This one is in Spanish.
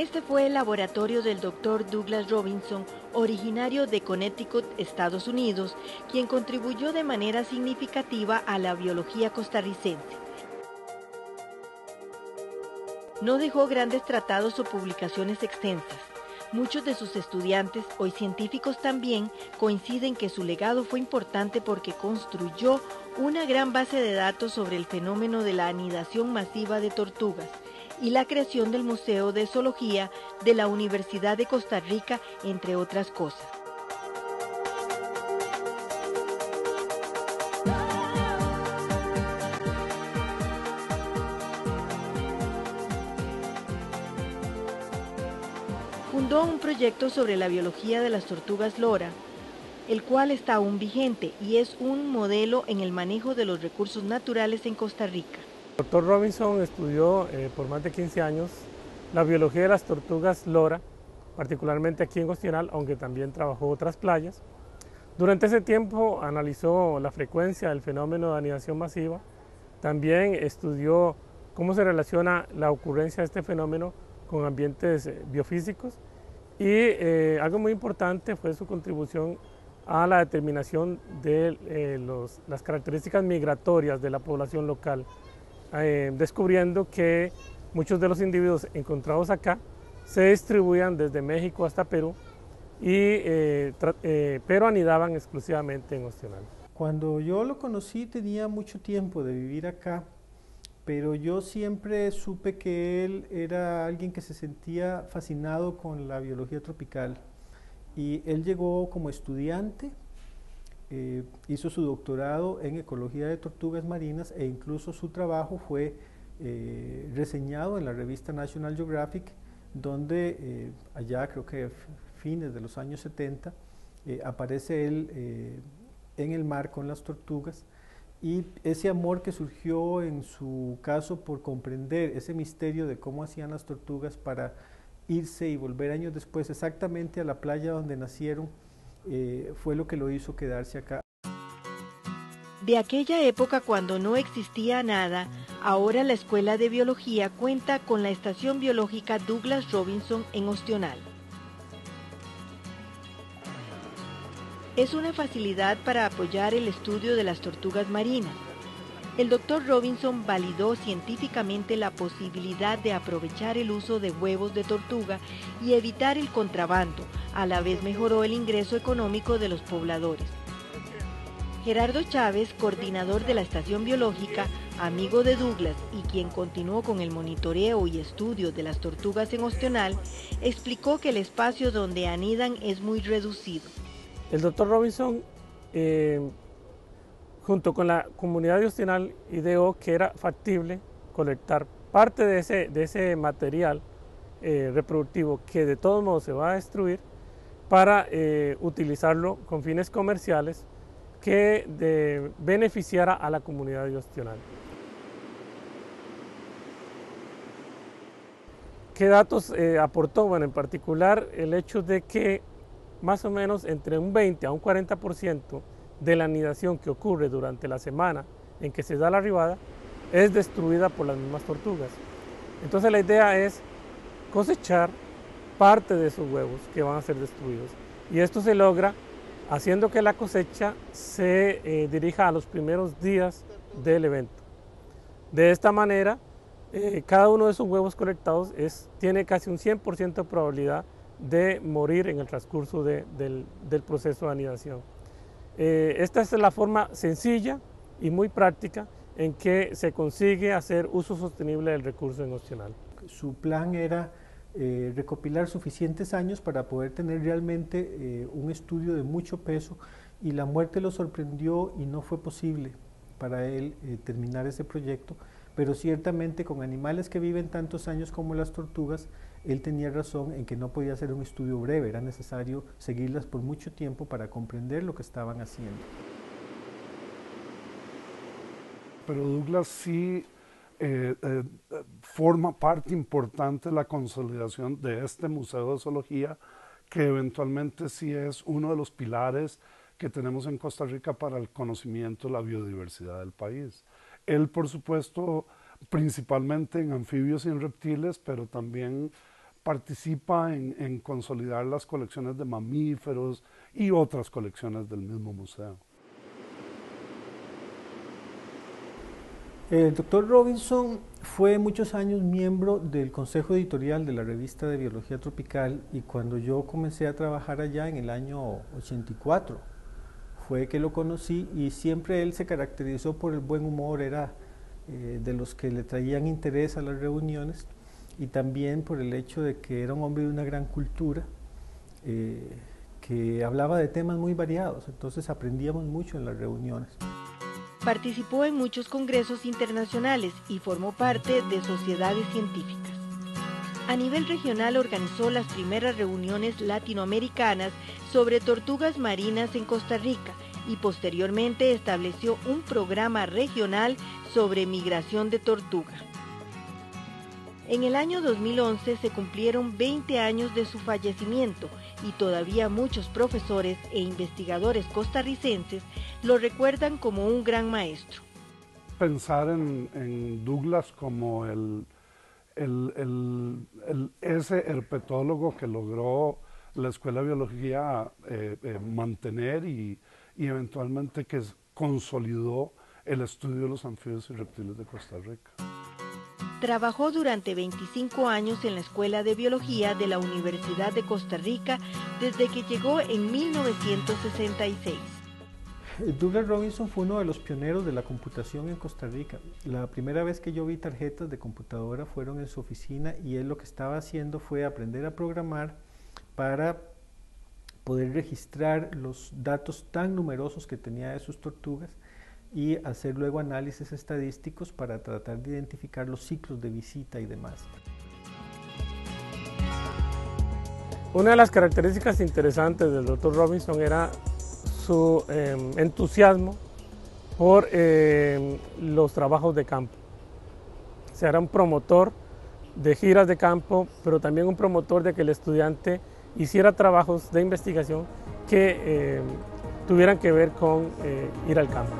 Este fue el laboratorio del Dr. Douglas Robinson, originario de Connecticut, Estados Unidos, quien contribuyó de manera significativa a la biología costarricense. No dejó grandes tratados o publicaciones extensas. Muchos de sus estudiantes, hoy científicos también, coinciden que su legado fue importante porque construyó una gran base de datos sobre el fenómeno de la anidación masiva de tortugas y la creación del Museo de Zoología de la Universidad de Costa Rica, entre otras cosas. Fundó un proyecto sobre la biología de las tortugas lora, el cual está aún vigente y es un modelo en el manejo de los recursos naturales en Costa Rica. El Dr. Robinson estudió por más de 15 años la biología de las tortugas lora, particularmente aquí en Ostional, aunque también trabajó otras playas. Durante ese tiempo analizó la frecuencia del fenómeno de anidación masiva, también estudió cómo se relaciona la ocurrencia de este fenómeno con ambientes biofísicos y algo muy importante fue su contribución a la determinación de las características migratorias de la población local, descubriendo que muchos de los individuos encontrados acá se distribuían desde México hasta Perú, pero anidaban exclusivamente en Ostional. Cuando yo lo conocí tenía mucho tiempo de vivir acá, pero yo siempre supe que él era alguien que se sentía fascinado con la biología tropical. Y él llegó como estudiante, hizo su doctorado en ecología de tortugas marinas e incluso su trabajo fue reseñado en la revista National Geographic, donde allá creo que fines de los años 70 aparece él en el mar con las tortugas, y ese amor que surgió en su caso por comprender ese misterio de cómo hacían las tortugas para irse y volver años después exactamente a la playa donde nacieron, fue lo que lo hizo quedarse acá. De aquella época, cuando no existía nada, ahora la Escuela de Biología cuenta con la Estación Biológica Douglas Robinson en Ostional. Es una facilidad para apoyar el estudio de las tortugas marinas. El Dr. Robinson validó científicamente la posibilidad de aprovechar el uso de huevos de tortuga y evitar el contrabando. A la vez mejoró el ingreso económico de los pobladores. Gerardo Chávez, coordinador de la Estación Biológica, amigo de Douglas y quien continuó con el monitoreo y estudio de las tortugas en Ostional, explicó que el espacio donde anidan es muy reducido. El Dr. Robinson, junto con la comunidad de Ostional, ideó que era factible colectar parte de ese material reproductivo que de todos modos se va a destruir para utilizarlo con fines comerciales que beneficiara a la comunidad de Ostional. ¿Qué datos aportó? Bueno, en particular el hecho de que más o menos entre un 20 a un 40% de la anidación que ocurre durante la semana en que se da la arribada es destruida por las mismas tortugas. Entonces la idea es cosechar parte de esos huevos que van a ser destruidos. Y esto se logra haciendo que la cosecha se dirija a los primeros días del evento. De esta manera, cada uno de esos huevos colectados tiene casi un 100% de probabilidad de morir en el transcurso del proceso de anidación. Esta es la forma sencilla y muy práctica en que se consigue hacer uso sostenible del recurso en Ostional. Su plan era recopilar suficientes años para poder tener realmente un estudio de mucho peso, y la muerte lo sorprendió y no fue posible para él terminar ese proyecto, pero ciertamente con animales que viven tantos años como las tortugas, él tenía razón en que no podía hacer un estudio breve, era necesario seguirlas por mucho tiempo para comprender lo que estaban haciendo. Pero Douglas sí forma parte importante de la consolidación de este Museo de Zoología, que eventualmente sí es uno de los pilares que tenemos en Costa Rica para el conocimiento de la biodiversidad del país. Él, por supuesto, principalmente en anfibios y en reptiles, pero también participa en consolidar las colecciones de mamíferos y otras colecciones del mismo museo. El doctor Robinson fue muchos años miembro del consejo editorial de la revista de Biología Tropical, y cuando yo comencé a trabajar allá en el año 84 fue que lo conocí, y siempre él se caracterizó por el buen humor, era de los que le traían interés a las reuniones, y también por el hecho de que era un hombre de una gran cultura, que hablaba de temas muy variados, entonces aprendíamos mucho en las reuniones. Participó en muchos congresos internacionales y formó parte de sociedades científicas. A nivel regional organizó las primeras reuniones latinoamericanas sobre tortugas marinas en Costa Rica y posteriormente estableció un programa regional sobre migración de tortuga. En el año 2011 se cumplieron 20 años de su fallecimiento y todavía muchos profesores e investigadores costarricenses lo recuerdan como un gran maestro. Pensar en Douglas como ese herpetólogo que logró la Escuela de Biología mantener y eventualmente que consolidó el estudio de los anfibios y reptiles de Costa Rica. Trabajó durante 25 años en la Escuela de Biología de la Universidad de Costa Rica desde que llegó en 1966. Douglas Robinson fue uno de los pioneros de la computación en Costa Rica. La primera vez que yo vi tarjetas de computadora fueron en su oficina, y él lo que estaba haciendo fue aprender a programar para poder registrar los datos tan numerosos que tenía de sus tortugas y hacer luego análisis estadísticos para tratar de identificar los ciclos de visita y demás. Una de las características interesantes del Dr. Robinson era su entusiasmo por los trabajos de campo. O sea, era un promotor de giras de campo, pero también un promotor de que el estudiante hiciera trabajos de investigación que tuvieran que ver con ir al campo.